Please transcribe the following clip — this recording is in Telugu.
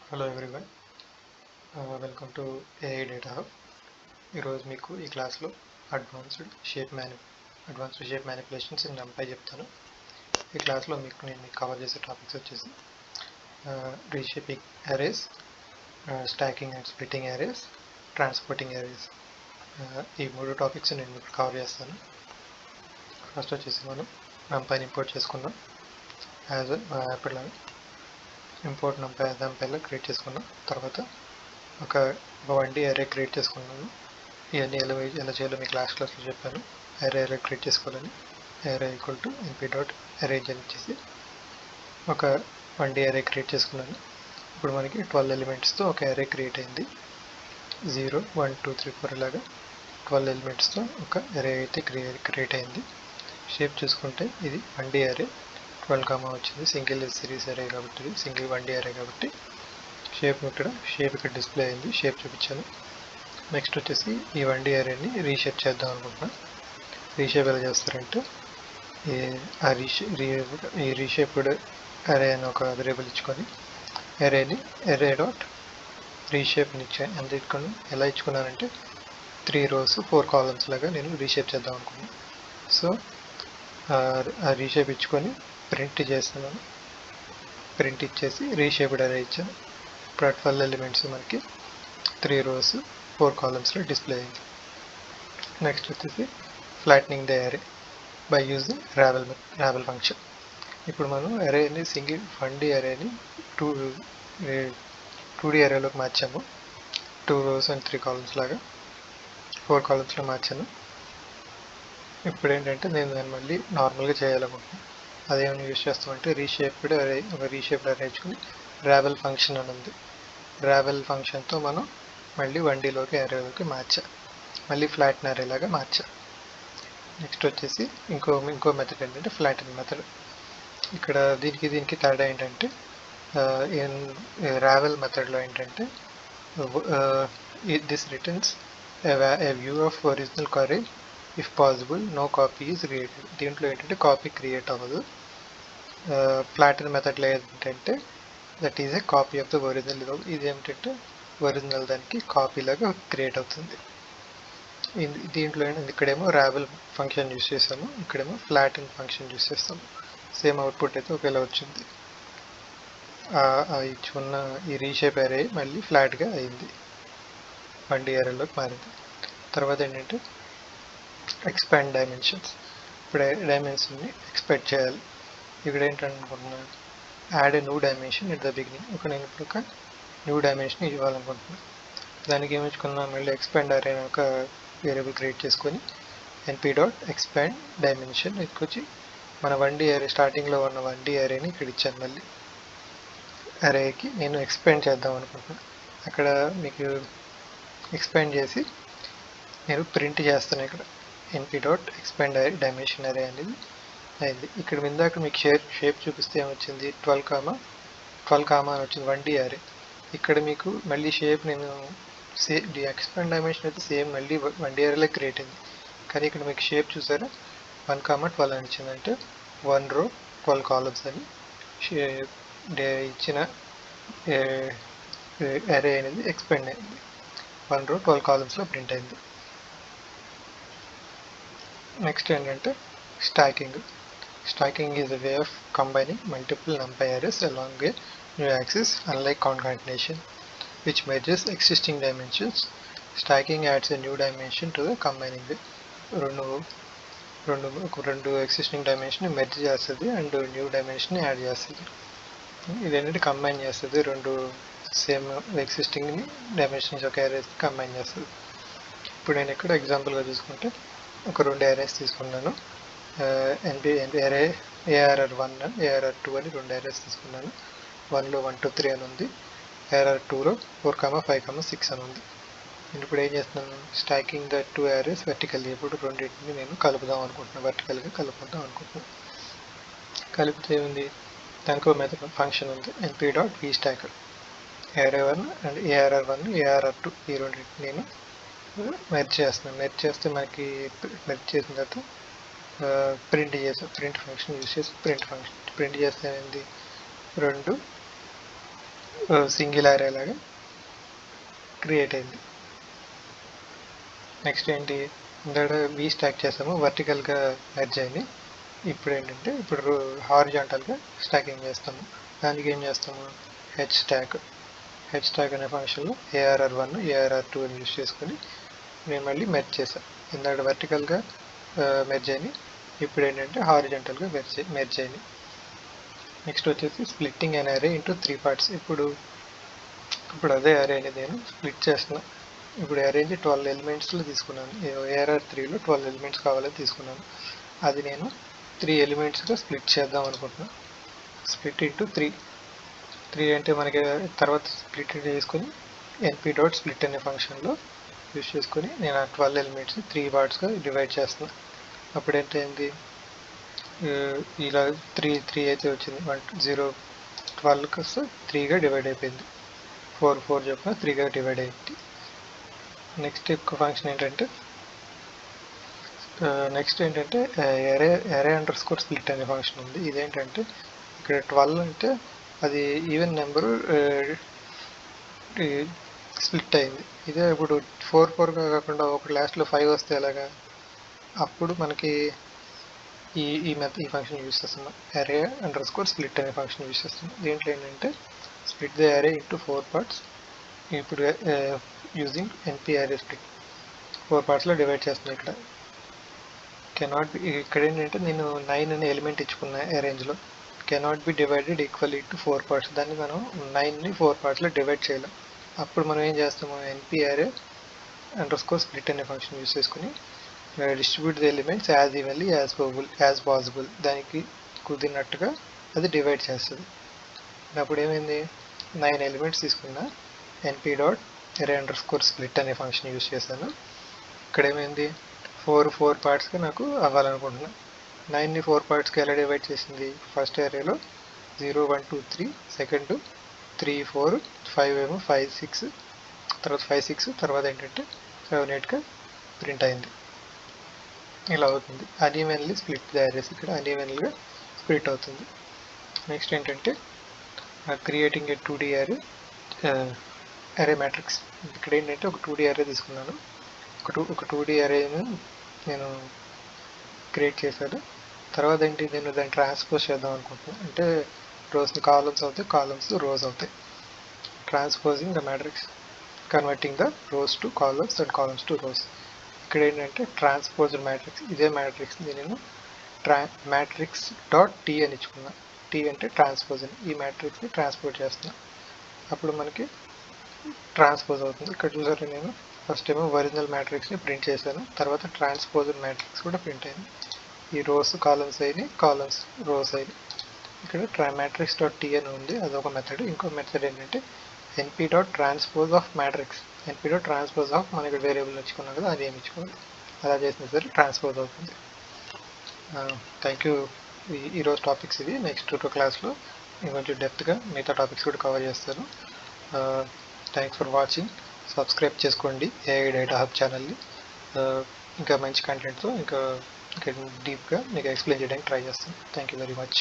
Hello everyone, welcome to AI data hub. ఈరోజు మీకు ఈ క్లాస్లో advanced shape manipulations in NumPy చెప్తాను. ఈ క్లాస్లో నేను కవర్ చేసే టాపిక్స్ వచ్చేసి reshaping arrays, stacking and splitting arrays, transporting arrays. ఈ మూడు టాపిక్స్ నేను మీకు కవర్ చేస్తాను. ఫస్ట్ వచ్చేసి మనం NumPyని ఇంపోర్ట్ చేసుకుందాం. యాజ్ యాపిల్ ఇంపోర్ట్ NumPyలో క్రియేట్ చేసుకున్నాం. తర్వాత ఒక 1D అరే క్రియేట్ చేసుకున్నాను. ఇవన్నీ ఎలా చేయాలో మీ క్లాస్లో చెప్పాను. అరే క్రియేట్ చేసుకోవాలని అరే ఈక్వల్ టు np.arrange అని ఇచ్చేసి ఒక 1D అరే క్రియేట్ చేసుకున్నాను. ఇప్పుడు మనకి 12 ఎలిమెంట్స్తో ఒక అరే క్రియేట్ అయింది. 0 1 2 3 4 ఇలాగా 12 ఎలిమెంట్స్తో ఒక అరే అయితే క్రియేట్ అయింది. షేప్ చూసుకుంటే ఇది 1D అరే 12 వచ్చింది. సింగిల్ సిరీస్ అరే కాబట్టి సింగిల్ 1D అరే కాబట్టి షేప్ ఇక్కడ డిస్ప్లే అయింది. షేప్ చూపించాను. నెక్స్ట్ వచ్చేసి ఈ 1D అరేని రీషేప్ చేద్దాం అనుకుంటున్నాను. రీషేప్ ఎలా చేస్తారంటే ఈ రీషేప్డ్ అరే అని ఒక వేరియబుల్ ఇచ్చుకొని అరేని అరే డాట్ రీషేప్ని ఇచ్చాను. ఎంత ఇచ్చుకుని ఎలా ఇచ్చుకున్నానంటే 3 rows 4 columns లాగా నేను రీషేప్ చేద్దాం అనుకున్నాను. సో ఆ రీషేప్ ఇచ్చుకొని ప్రింట్ చేస్తున్నాను. ప్రింట్ ఇచ్చేసి రీషేప్డ్ అరే ఇచ్చాను. ఇప్పుడు 12 ఎలిమెంట్స్ మనకి 3 rows 4 columnsలో డిస్ప్లే అయింది. నెక్స్ట్ వచ్చేసి ఫ్లాట్నింగ్ ద అరే బై యూజింగ్ రావెల్ ఫంక్షన్. ఇప్పుడు మనం అరేని సింగిల్ 1D అరేని 2D అరేలోకి మార్చాము. 2 rows and 3 columns లాగా 4 columnsలో మార్చాను. ఇప్పుడు ఏంటంటే నేను దాన్ని మళ్ళీ నార్మల్గా చేయాలనుకుంటున్నాను. అదేమైనా యూజ్ చేస్తామంటే రీషేప్డ్ అరే ఇచ్చుకుని రావెల్ ఫంక్షన్ అని ఉంది. రావెల్ ఫంక్షన్తో మనం మళ్ళీ 1Dలోకి అరేలోకి మార్చా. మళ్ళీ ఫ్లాట్న్ అరే లాగా మార్చా. నెక్స్ట్ వచ్చేసి ఇంకో మెథడ్ ఏంటంటే ఫ్లాటన్ మెథడ్. ఇక్కడ దీనికి తేడా ఏంటంటే రావెల్ మెథడ్లో ఏంటంటే this returns a view of original query if possible no copy is created. దీంట్లో ఏంటంటే కాపీ క్రియేట్ అవ్వదు. ఫ్లాటన్ మెథడ్లో ఏంటంటే that is a copy of the original. ఇది ఏమిటంటే ఒరిజినల్ దానికి కాపీ లాగా క్రియేట్ అవుతుంది. దీంట్లో ఇక్కడేమో రావెల్ ఫంక్షన్ యూస్ చేసాము, ఇక్కడేమో ఫ్లాటన్ ఫంక్షన్ యూస్ చేస్తాము. సేమ్ అవుట్పుట్ అయితే ఒకేలా వచ్చింది. ఇచ్చుకున్న ఈ రీషేప్ అరే మళ్ళీ ఫ్లాట్గా అయింది, 1D అరేలోకి మారింది. తర్వాత ఏంటంటే ఎక్స్పాండ్ డైమెన్షన్స్. ఇప్పుడు డైమెన్షన్ని ఎక్స్పాండ్ చేయాలి. ఇక్కడ ఏంటనుకుంటున్నాను, add a new dimension at the beginning. నేను ఇప్పుడు ఒక న్యూ డైమెన్షన్ ఇవ్వాలనుకుంటున్నాను. దానికి ఏమిచ్చుకున్నా మళ్ళీ ఎక్స్పాండ్ అరే అని ఒక వేరియబుల్ క్రియేట్ చేసుకొని np.expand dimension వచ్చి మన 1D అరే స్టార్టింగ్లో ఉన్న 1D అరేని ఇక్కడ ఇచ్చాను. మళ్ళీ అరేకి నేను ఎక్స్పాండ్ చేద్దాం అనుకుంటున్నాను. అక్కడ మీకు ఎక్స్పాండ్ చేసి నేను ప్రింట్ చేస్తాను. ఇక్కడ np.expand dimension అరే అనేది అయింది. ఇక్కడ ఇందాక మీకు షేప్ చూపిస్తే ఏమొచ్చింది, 12 అని వచ్చింది 1D అరే. ఇక్కడ మీకు మళ్ళీ షేప్ నేను ఎక్స్పాండ్ డైమెన్షన్ అయితే సేమ్ మళ్ళీ 1D అరేలో క్రియేట్ అయింది. కానీ ఇక్కడ మీకు షేప్ చూసారా 1,12 అని ఇచ్చింది. అంటే 1 row 12 columns అని ఇచ్చిన అరే అనేది ఎక్స్పాండ్ అయింది. 1 row 12 columnsలో ప్రింట్ అయింది. నెక్స్ట్ ఏంటంటే stacking. Stacking is a way of combining multiple NumPy arrays along a new axis, unlike concatenation, which merges existing dimensions. Stacking adds a new dimension to the combining way. రెండు ఎగ్జిస్టింగ్ డైమెన్షన్ మెర్జ్ చేస్తుంది అండ్ న్యూ డైమెన్షన్ యాడ్ చేస్తుంది. ఇదేంటంటే కంబైన్ చేస్తుంది, రెండు సేమ్ ఎగ్జిస్టింగ్ని డైమెన్షన్స్ ఒక అరేస్ కంబైన్ చేస్తుంది. ఇప్పుడు నేను ఇక్కడ ఎగ్జాంపుల్గా చూసుకుంటే ఒక 2 అరేస్ తీసుకున్నాను. అరే ARR1 ARR2 అని 2 అరేస్ తీసుకున్నాను. 1లో 1 2 3 అని ఉంది, ARR2లో 4 5 6 అని ఉంది. నేను ఇప్పుడు ఏం చేస్తున్నాను, స్టాకింగ్ ద 2 అరేస్ వర్టికల్లీ. ఇప్పుడు రెండింటిని నేను కలుపుదాం అనుకుంటున్నాను, వర్టికల్గా కలుపుదాం అనుకుంటున్నాను. కలిపితే ఏముంది, దానికి ఒక మెథడ్ ఫంక్షన్ ఉంది, np.vstack. ARR1 and ARR1 ARR2 ఈ రెండింటిని నేను మెర్జ్ చేస్తున్నాను. మెర్జ్ చేస్తే మనకి మెర్జ్ చేసిన తర్వాత ప్రింట్ ఫంక్షన్ యూజ్ చేసి ప్రింట్ చేస్తే ఏంది, రెండు సింగిల్ అరే లాగా క్రియేట్ అయింది. నెక్స్ట్ ఏంటి, ఇందాక వి స్టాక్ చేసాము, వర్టికల్గా మెర్జ్ అయింది. ఇప్పుడు ఏంటంటే ఇప్పుడు హారిజాంటల్గా స్టాకింగ్ చేస్తాము. దానికి ఏం చేస్తాము, హెచ్ స్టాక్ అనే ఫంక్షన్లో ARR1 ARR2 అని యూస్ చేసుకొని నేను మళ్ళీ మెర్జ్ చేశాను. ఇందాక వర్టికల్గా మెర్జ్ అయింది, ఇప్పుడు ఏంటంటే హారిజాంటల్గా మెర్జ్ అయింది. నెక్స్ట్ వచ్చేసి స్ప్లిట్టింగ్ అన్ అరే ఇంటూ 3 పార్ట్స్. ఇప్పుడు అదే అరేని నేను స్ప్లిట్ చేస్తున్నా. ఇప్పుడు అరేంజ్ 12 ఎలిమెంట్స్లో తీసుకున్నాను. ARR3లో 12 ఎలిమెంట్స్ కావాలని తీసుకున్నాను. అది నేను 3 ఎలిమెంట్స్గా స్ప్లిట్ చేద్దాం అనుకుంటున్నాను. స్ప్లిట్ ఇంటూ 3 అంటే మనకి తర్వాత స్ప్లిట్ చేసుకొని np.split అనే ఫంక్షన్లో యూస్ చేసుకొని నేను ఆ 12 ఎలిమెంట్స్ని 3 పార్ట్స్గా డివైడ్ చేస్తున్నాను. అప్పుడు ఏంటైంది, ఇలా 3 అయితే వచ్చింది. 1 0 12 కాస్త 3గా డివైడ్ అయిపోయింది. 4 4 చొప్పున 3గా డివైడ్ అయింది. నెక్స్ట్ ఇంకో ఫంక్షన్ ఏంటంటే అరే అండర్ స్కోర్ స్ప్లిట్ అనే ఫంక్షన్ ఉంది. ఇదేంటంటే ఇక్కడ 12 అంటే అది ఈవెన్ నెంబరు స్ప్లిట్ అయింది. ఇదే ఇప్పుడు 4 4గా కాకుండా ఒక లాస్ట్లో 5 వస్తే ఎలాగా, అప్పుడు మనకి ఈ ఫంక్షన్ యూస్ చేస్తున్నాం. అరే అండర్ స్కోర్ స్ప్లిట్ అనే ఫంక్షన్ యూస్ చేస్తున్నాం. దీంట్లో ఏంటంటే split the array into 4 parts. ఇప్పుడు యూజింగ్ NP array split 4 పార్ట్స్లో డివైడ్ చేస్తున్నాం. ఇక్కడ ఏంటంటే నేను 9 అనే ఎలిమెంట్ ఇచ్చుకున్నా అరేంజ్లో. Cannot be divided equally to 4 parts. దాన్ని మనం 9ని 4 పార్ట్స్లో డివైడ్ చేయలేం. అప్పుడు మనం ఏం చేస్తాము, NP array అండర్ స్కోర్ స్ప్లిట్ అనే ఫంక్షన్ యూస్ చేసుకుని distribute the elements as evenly as possible. దానికి కుదిరినట్టుగా అది డివైడ్ చేస్తుంది. అప్పుడు ఏమైంది, 9 ఎలిమెంట్స్ తీసుకున్నా, np.array అండర్ స్కోర్ స్ప్లిట్ అనే ఫంక్షన్ యూస్ చేశాను. ఇక్కడ ఏమైంది, 4 పార్ట్స్గా నాకు అవ్వాలనుకుంటున్నా. 9ని 4 పార్ట్స్కి ఎలా డివైడ్ చేసింది, ఫస్ట్ అరేలో 0 1 2 3, సెకండ్ 3 4, 5 ఏమో 5 6, తర్వాత 5 6, తర్వాత ఏంటంటే 7 8గా ప్రింట్ అయింది. ఇలా అవుతుంది. అన్ఈవెన్లీ స్ప్లిట్ ది అరేస్, ఇక్కడ అన్ఈవెన్గా స్ప్లిట్ అవుతుంది. నెక్స్ట్ ఏంటంటే క్రియేటింగ్ ఏ 2D అరే మ్యాట్రిక్స్. ఇక్కడ ఏంటంటే ఒక 2D అరే తీసుకున్నాను. ఒక 2D అరేను నేను క్రియేట్ చేశాను. తర్వాత ఏంటి, నేను దాన్ని ట్రాన్స్పోజ్ చేద్దాం అనుకుంటున్నాను. అంటే రోస్ని కాలమ్స్ అవుతాయి, కాలమ్స్ రోస్ అవుతాయి. Transposing the matrix, converting the rows to columns and columns to rows. ఇక్కడ ఏంటంటే ట్రాన్స్పోజ్డ్ మ్యాట్రిక్స్. ఇదే మ్యాట్రిక్స్ని నేను మ్యాట్రిక్స్ డాట్ టీ అని ఇచ్చుకున్నా. టీ అంటే ట్రాన్స్పోజ్ అని. ఈ మ్యాట్రిక్స్ని ట్రాన్స్పోజ్ చేస్తున్నా, అప్పుడు మనకి ట్రాన్స్పోజ్ అవుతుంది. ఇక్కడ చూసారా, నేను ఫస్ట్ ఏమో ఒరిజినల్ మ్యాట్రిక్స్ని ప్రింట్ చేశాను, తర్వాత ట్రాన్స్పోజ్డ్ మ్యాట్రిక్స్ కూడా ప్రింట్ అయింది. ఈ రోస్ కాలమ్స్ అయినాయి, కాలమ్స్ రోస్ అయినాయి. ఇక్కడ మ్యాట్రిక్స్ డాట్ టీ అని ఉంది, అదొక మెథడ్. ఇంకో మెథడ్ ఏంటంటే np.transpose of matrix. np.transpose of మనం ఇక్కడ వేరియబుల్ ఇచ్చుకున్నాం కదా, అది ఏమి ఇచ్చుకోవాలి, అలా చేసిన సరే ట్రాన్స్పోజ్ అవుతుంది. Thank you. ఈరోజు టాపిక్స్ ఇవి. నెక్స్ట్ 2 క్లాస్లో కొంచెం డెప్త్గా మిగతా టాపిక్స్ కూడా కవర్ చేస్తాను. Thanks for watching. సబ్స్క్రైబ్ చేసుకోండి AI డేటా హబ్ ఛానల్ని. ఇంకా మంచి కంటెంట్తో ఇంకా డీప్గా మీకు ఎక్స్ప్లెయిన్ చేయడానికి ట్రై చేస్తాను. Thank you very much.